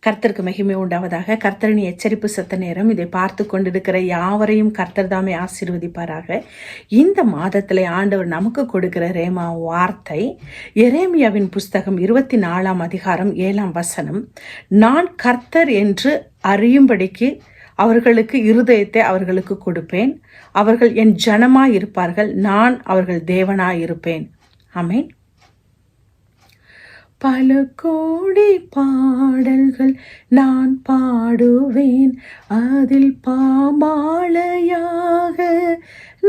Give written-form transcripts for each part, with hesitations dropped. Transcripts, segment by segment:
கர்த்தருக்கு மகிமை உண்டாவதாக. கர்த்தரின் எச்சரிப்பு சத்த நேரம். இதை பார்த்து கொண்டிருக்கிற யாவரையும் கர்த்தர் தாமே ஆசீர்வதிப்பாராக. இந்த மாதத்தில் ஆண்டவர் நமக்கு கொடுக்கிற ரேமா வார்த்தை எரேமியாவின் புஸ்தகம் 24ஆம் அதிகாரம் 7ஆம் வசனம். நான் கர்த்தர் என்று அறியும்படிக்கு அவர்களுக்கு இருதயத்தை அவர்களுக்கு கொடுப்பேன், அவர்கள் என் ஜனமாய் இருப்பார்கள், நான் அவர்கள் தேவனாய் இருப்பேன். ஆமென். பல கோடி பாடல்கள் நான் பாடுவேன், அதில் பாமாலையாக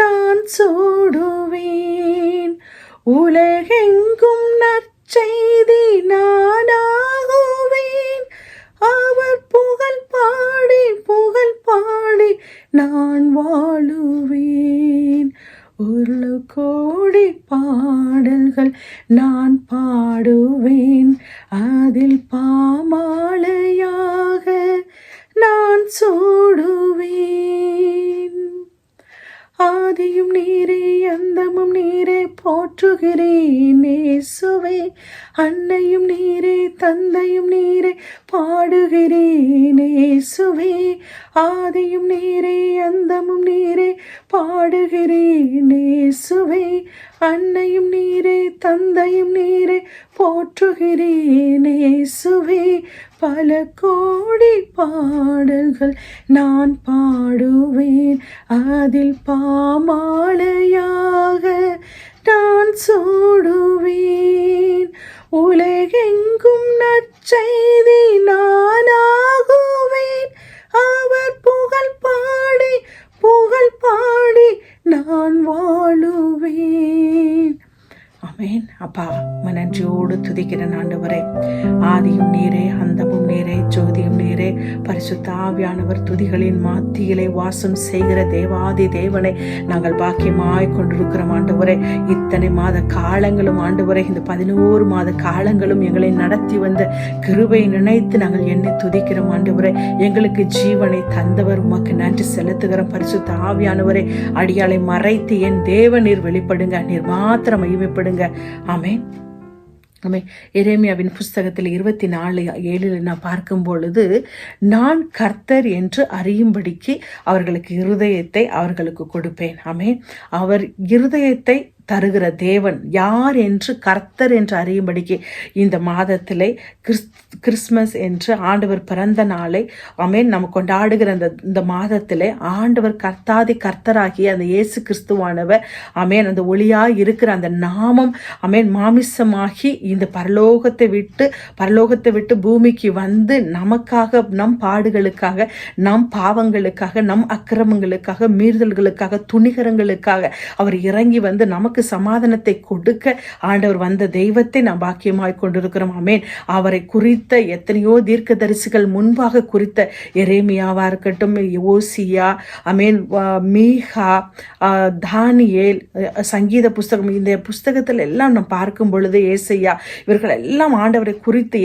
நான் சூடுவேன். உலகெங்கும் நற்செய்தி நானாகுவேன், அவர் புகழ் பாடி நான் வாழுவேன். ஒரு கோடி பாடல்கள் நான் பாடுவேன், அதில் பாமாலையாக நான் சூடுவேன். ஆதியும் நீரே அந்தமும் நீரே போற்றுகிறேன் இயேசுவே. அன்னையும் நீரே தந்தையும் நீரே பாடுகிறேன் இயேசுவே. ஆதியும் நீரே அந்தமும் நீரே பாடுகிறேன் இயேசுவே. அன்னையும் நீரே தந்தையும் நீரே போற்றுகிறேன் இயேசுவே. பல கோடி பாடல்கள் நான் பாடுவேன், அதில் பாமாலையாக நான் சூடுவேன். உலகெங்கும் நற்செய்தி நானாகுவேன், அவர் புகழ் பாடி நான் வாழுவேன். ஆமென். அப்பா, நன்றியோடு துதிக்கிறேன் ஆண்டவரே. ஆதியும் நீரே அந்தமும் நீரே ஜோதியும் நீரே. பரிசுத்த ஆவியானவர் துதிகளின் மத்தியிலே வாசம் செய்கிற தேவாதி தேவனை நாங்கள் பாக்கியமாய் கொண்டிருக்கிறோம் ஆண்டவரே. இத்தனை மாத காலங்களும் ஆண்டவரே, இந்த 11 மாத காலங்களும் எங்களை நடத்தி வந்த கிருபை நினைத்து நாங்கள் எண்ணி துதிக்கிறோம் ஆண்டவரே. எங்களுக்கு ஜீவனை தந்தவர் உமக்கு நன்றி செலுத்துகிறோம். பரிசுத்த ஆவியானவரே, அடியாளை மறைத்து என் தேவ நீர் வெளிப்படுங்க, நீர் மாத்திரம் மகிமைப்படுங்க. ஆமென். எரேமியாவின் புஸ்தகத்தில் 24:7 நான் பார்க்கும் பொழுது, நான் கர்த்தர் என்று அறியும்படிக்கு அவர்களுக்கு இருதயத்தை அவர்களுக்கு கொடுப்பேன். ஆமென். அவர் இருதயத்தை தருகிற தேவன் யார் என்று கர்த்தர் என்று அறியும்படிக்கு இந்த மாதத்திலே கிறிஸ்மஸ் என்று ஆண்டவர் பிறந்த நாளை ஆமென் நம்ம கொண்டாடுகிற இந்த மாதத்திலே ஆண்டவர் கர்த்தராகிய அந்த இயேசு கிறிஸ்துவானவர் ஆமென் அந்த ஒளியாய் இருக்கிற அந்த நாமம் ஆமென் மாமிசமாகி இந்த பரலோகத்தை விட்டு பூமிக்கு வந்து நமக்காக, நம் பாடுகளுக்காக, நம் பாவங்களுக்காக, நம் அக்கிரமங்களுக்காக, மீறுதல்களுக்காக, துணிகரங்களுக்காக அவர் இறங்கி வந்து நமக்கு சமாதானத்தை கொடுக்க ஆண்டவர் வந்த தெய்வத்தை நாம் பாக்கியமாய் கொண்டிருக்கிறோம். ஆமென். அவரை குறித்த எத்தனையோ தீர்க்கதரிசிகள் முன்பாக குறித்த எரேமியாவா இருக்கட்டும், ஓசியா, ஆமென், மீகா, தானியேல், சங்கீத புஸ்தகம், இந்த புஸ்தகத்தில் எல்லாம் நாம் பார்க்கும் பொழுது ஏசையா, இவர்கள் எல்லாம் ஆண்டவரை குறித்து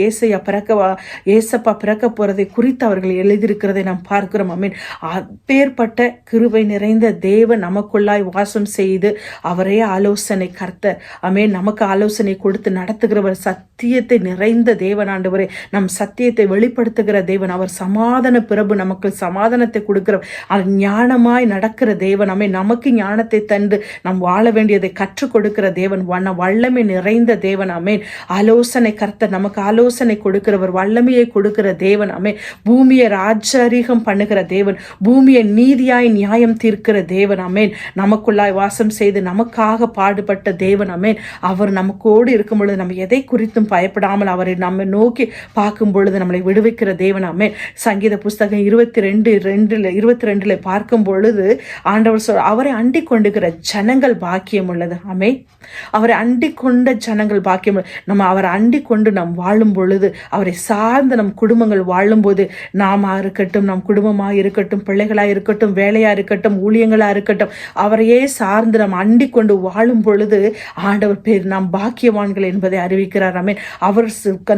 ஏசப்பா பிறக்க போறதை குறித்து அவர்கள் எழுதியிருக்கிறதை நாம் பார்க்கிறோம். ஆமென். அப்பேற்பட்ட கிருபை நிறைந்த தேவன் நமக்குள்ளாய் வாசம் செய்து அவரே ஆலோசனை கர்த்தர் ஆமென் நமக்கு ஆலோசனை கொடுத்து நடத்துகிறவர், சத்தியத்தை நிறைந்த தேவன் ஆண்டவரே, நம் சத்தியத்தை வெளிப்படுத்துகிற தேவன், அவர் சமாதான பிரபு, நமக்கு சமாதானத்தை கொடுக்கிறவர், அவர் ஞானமாய் நடக்கிற தேவன், ஆமென், நமக்கு ஞானத்தை தந்து நாம் வாழ வேண்டியதை கற்றுக் கொடுக்கிற தேவன், வல்லமை நிறைந்த தேவன். ஆமென். ஆலோசனை கர்த்தர், நமக்கு ஆலோசனை கொடுக்கிறவர், வல்லமையை கொடுக்கிற தேவன். ஆமென். பூமியை ராஜரீகம் பண்ணுகிற தேவன், பூமியை நீதியாய் நியாயம் தீர்க்கிற தேவன். ஆமென். நமக்குள்ளாய் வாசம் செய்து நமக்காக பாடுபட்ட தேவன். ஆமென். அவர் நமக்கோடு இருக்கும் பொழுது நம்ம எதை குறித்தும் பயப்படாமல் அவரை நம்ம நோக்கி பார்க்கும் பொழுது நம்மளை விடுவிக்கிற தேவன். ஆமென். சங்கீத புஸ்தகம் 22:22 பார்க்கும் பொழுது ஆண்டவர் அவரை அண்டிக் கொண்டுகிற ஜனங்கள் பாக்கியம் உள்ளது. ஆமென். அவரை அண்டிக் கொண்ட ஜனங்கள் பாக்கியம். நம்ம அவரை அண்டிக் கொண்டு நாம் வாழும் பொழுது, அவரை சார்ந்த நம் குடும்பங்கள் வாழும்போது, நாம இருக்கட்டும், நம் குடும்பமாக இருக்கட்டும், பிள்ளைகளா இருக்கட்டும், வேலையா இருக்கட்டும், ஊழியங்களா இருக்கட்டும், அவரையே சார்ந்து நாம் அண்டிக் கொண்டு வாழும் பொழுது ஆண்டவர் பேர் நாம் பாக்கியவான்கள் என்பதை அறிவிக்கிறார். ஆமென். அவர்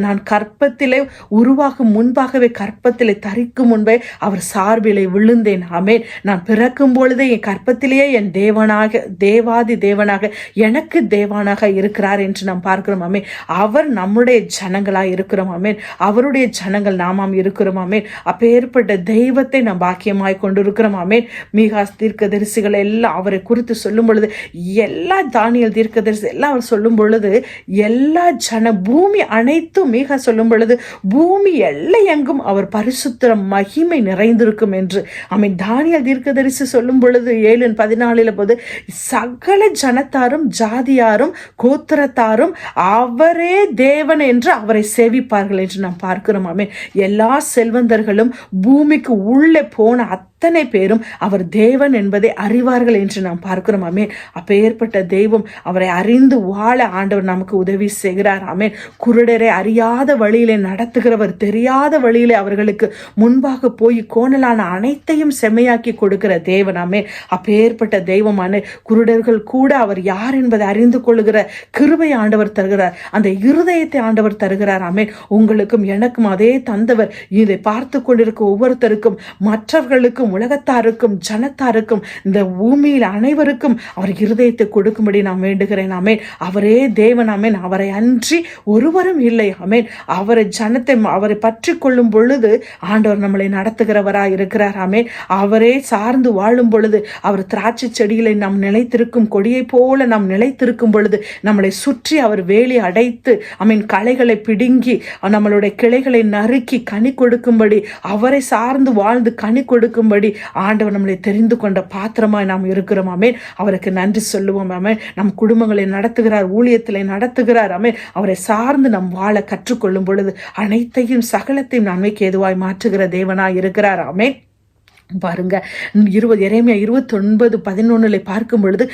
நான் கற்பத்திலே உருவாகும் முன்பாகவே, கற்பத்திலே தரிக்கும் முன்பே அவர் சார்பிலே விழுந்தேன். ஆமென். நான் பிறக்கும் பொழுதே என் கற்பத்திலேயே என் தேவனாக, தேவாதி தேவனாக, எனக்கு தேவனாக இருக்கிறார் என்று நாம் பார்க்கிறோம். ஆமென். அவர் நம்முடைய ஜனங்களாய் இருக்கிறோம். ஆமென். அவருடைய ஜனங்கள் நாமாம் இருக்கிறோம். ஆமென். அப்பேற்பட்ட தெய்வத்தை நாம் பாக்கியமாய் கொண்டிருக்கிறோம். ஆமென். மீகா தீர்க்கதரிசிகள் எல்லாம் அவரை குறித்து சொல்லும் பொழுது, எல்லா தானியேல் தீர்க்கதரிசி எல்லாம் அவர் சொல்லும் பொழுது, எல்லா பூமி அனைத்தும் மீகா சொல்லும் பொழுது, பூமி எல்லை எங்கும் அவர் பரிசுத்த மகிமை நிறைந்திருக்கும் என்று. ஆமென். தானியேல் தீர்க்கதரிசி சொல்லும் பொழுது 7:14 போது, சகல ஜனத்தாரும் ஜாதியாரும் கோத்திரத்தாரும் அவரே தேவன் என்று அவரை சேவிப்பார்கள் என்று நாம் பார்க்கிறோம். ஆமென். எல்லா செல்வந்தர்களும் பூமிக்கு உள்ளே போன அத்தனை பேரும் அவர் தேவன் என்பதை அறிவார்கள் என்று நாம் பார்க்கிறோம். ஆமென். அப்பேற்பட்ட தெய்வம், அவரை அறிந்து வாழ ஆண்டவர் நமக்கு உதவி செய்கிறார். ஆமென். குருடரை அறியாத வழியிலே நடத்துகிறவர், தெரியாத வழியிலே அவர்களுக்கு முன்பாக போய் கோணலான அனைத்தையும் செம்மையாக்கி கொடுக்கிற தேவன். ஆமென். அப்பேற்பட்ட தெய்வமான குருடர்கள் கூட அவர் யார் என்பதை அறிந்து கொள்ளுகிற கிருபை ஆண்டவர் தருகிறார். அந்த இருதயத்தை ஆண்டவர் தருகிறார். ஆமென். உங்களுக்கும் எனக்கும் அதே தந்தவர். இதை பார்த்து கொண்டிருக்க ஒவ்வொருத்தருக்கும், மற்றவர்களுக்கும், உலகத்தாருக்கும், ஜனத்தாருக்கும், இந்த பூமியில் அனைவருக்கும் அவர் இருதயத்தை கொடுக்கும்படி நான் வேண்டுகிறேன். ஆமென். அவரே தேவன். ஆமென். அவரை அன்றி ஒருவரும் இல்லை. ஆமென். அவரை ஜனத்தை அவரை பற்றி கொள்ளும் பொழுது ஆண்டவர் நம்மளை நடத்துகிறவராய் இருக்கிறார். ஆமென். அவரே சார்ந்து வாழும் பொழுது, அவர் திராட்சை செடிகளை நாம் நிலைத்திருக்கும் கொடியை போல நாம் நிலைத்திருக்கும் பொழுது, நம்மளை சுற்றி அவர் வேலி அடைத்து, ஆமென், களைகளை பிடுங்கி நம்மளுடைய கிளைகளை நறுக்கி கனி கொடுக்கும்படி, அவரை சார்ந்து வாழ்ந்து கனி கொடுக்கும்படி ஆண்டவர் நம்மளை தெரிந்து கொண்ட பாத்திரமாய் நாம் இருக்கிறோம். ஆமென். அவருக்கு நன்றி சொல்லுவோம். ஆமென். நம் குடும்பங்களை நடத்துகிறார், ஊழியத்திலே நடத்துகிறார். ஆமென். அவரை சார்ந்து நாம் வாழ கற்றுக்கொள்ளும் பொழுது அனைத்தையும் சகலத்தையும் நன்மைக்கு ஏதுவாய் மாற்றுகிற தேவனாய் இருக்கிறார். ஆமென். பாருங்க, எரேமியா 29:11 பார்க்கும் பொழுது,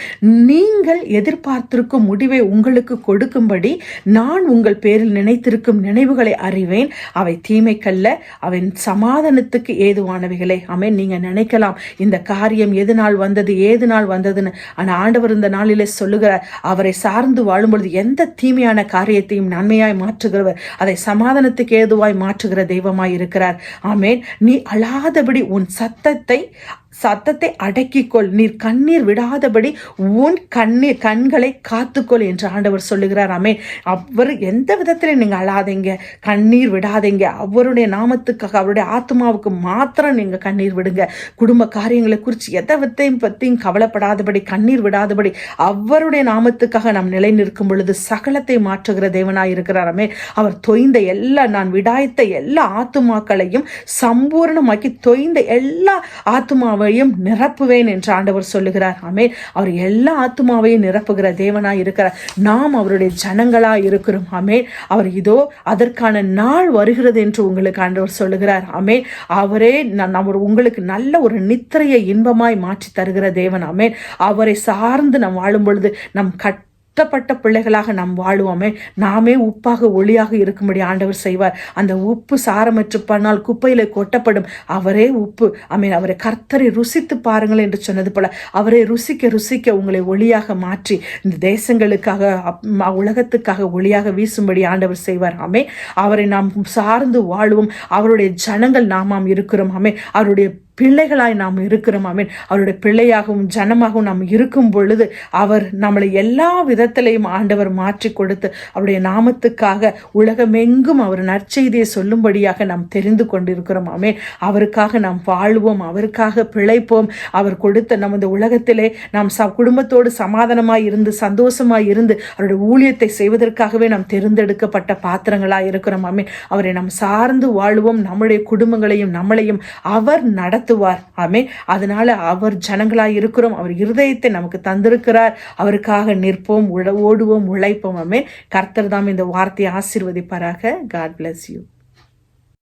நீங்கள் எதிர்பார்த்திருக்கும் முடிவை உங்களுக்கு கொடுக்கும்படி நான் உங்கள் பேரில் நினைத்திருக்கும் நினைவுகளை அறிவேன், அவை தீமைக்கல்ல, அவை சமாதானத்துக்கு ஏதுவானவைகளே. ஆமென். நீங்க நினைக்கலாம் இந்த காரியம் எது நாள் வந்தது, ஏது நாள் வந்ததுன்னு. ஆனா ஆண்டவர் இந்த நாளிலே சொல்லுகிறார், அவரை சார்ந்து வாழும் பொழுது எந்த தீமையான காரியத்தையும் நன்மையாய் மாற்றுகிறவர், அதை சமாதானத்துக்கு ஏதுவாய் மாற்றுகிற தெய்வமாய் இருக்கிறார். ஆமென். நீ அழாதபடி உன் சத்தத்தை அடக்கிக்கொள், நீர் கண்ணீர் விடாதபடி உன் கண்களை காத்துக்கொள் என்று ஆண்டவர் சொல்லுகிறார். ஆமென். அவர் எந்த விதத்திலே நீங்க அழாதீங்க, கண்ணீர் விடாதீங்க. அவருடைய நாமத்துக்காக, அவருடைய ஆத்மாவுக்கு மாத்திரம் நீங்க கண்ணீர் விடுங்க. குடும்ப காரியங்களை குறித்து எதையும் பற்றியும் கவலைப்படாதபடி, கண்ணீர் விடாதபடி, அவருடைய நாமத்துக்காக நாம் நிலை நிற்கும் பொழுது சகலத்தை மாற்றுகிற தேவனாய் இருக்கிறார். ஆமென். அவர் தொய்ந்த நான் விடாய்த்த எல்லா ஆத்துமாக்களையும் சம்பூர்ணமாக்கி தொய்ந்த எல்லா ஆத்துமாவையும் நிரப்புவேன் என்று ஆண்டவர் சொல்லுகிறார். ஆமென். அவர் எல்லா ஆத்துமாவையும் நிரப்புகிற தேவனாய் இருக்கிறார். நாம் அவருடைய ஜனங்களாய் இருக்கிறோம். ஆமென். அவர் இதோ அதற்கான நாள் வருகிறது என்று உங்களுக்கு ஆண்டவர் சொல்லுகிறார். ஆமென். அவரே உங்களுக்கு நல்ல ஒரு நித்திரையை இன்பமாய் மாற்றி தருகிற தேவன். ஆமென். அவரை சார்ந்து நாம் வாழும் பொழுது நம் கட்டப்பட்ட பிள்ளைகளாக நாம் வாழுவோமே, நாமே உப்பாக ஒளியாக இருக்கும்படி ஆண்டவர் செய்வார். அந்த உப்பு சாரமற்று பண்ணால் குப்பையில கொட்டப்படும். அவரே உப்பு. ஆமென். அவரை கர்த்தரை ருசித்து பாருங்கள் என்று சொன்னது போல, அவரை ருசிக்க ருசிக்க உங்களை ஒளியாக மாற்றி இந்த தேசங்களுக்காக, உலகத்துக்காக ஒளியாக வீசும்படி ஆண்டவர் செய்வார். ஆமென். அவரை நாம் சார்ந்து வாழுவோம். அவருடைய ஜனங்கள் நாமாம் இருக்கிறோம். ஆமென். அவருடைய பிள்ளைகளாய் நாம் இருக்கிறோம். ஆமென். அவருடைய பிள்ளையாகவும் ஜனமாகவும் நாம் இருக்கும் பொழுது அவர் நம்மளை எல்லா விதத்திலையும் ஆண்டவர் மாற்றி கொடுத்து அவருடைய நாமத்துக்காக உலகமெங்கும் அவர் நற்செய்தியை சொல்லும்படியாக நாம் தெரிந்து கொண்டிருக்கிறோம். ஆமென். அவருக்காக நாம் வாழ்வோம், அவருக்காக பிழைப்போம். அவர் கொடுத்த நமது உலகத்திலே நாம் குடும்பத்தோடு சமாதானமாய் இருந்து, சந்தோஷமாய் இருந்து, அவருடைய ஊழியத்தை செய்வதற்காகவே நாம் தேர்ந்தெடுக்கப்பட்ட பாத்திரங்களாய் இருக்கிறோம். ஆமென். அவரை நாம் சார்ந்து வாழ்வோம். நம்முடைய குடும்பங்களையும் நம்மளையும் அவர் நடத்துவார். ஆமென். அதனால அவர் ஜனங்களாய் இருக்கிறோம். அவர் இருதயத்தை நமக்கு தந்திருக்கிறார். அவருக்காக நிற்போம், ஓடுவோம், உழைப்போம். ஆமென். கர்த்தர் தாம் இந்த வார்த்தையை ஆசீர்வதிப்பாராக. God bless you.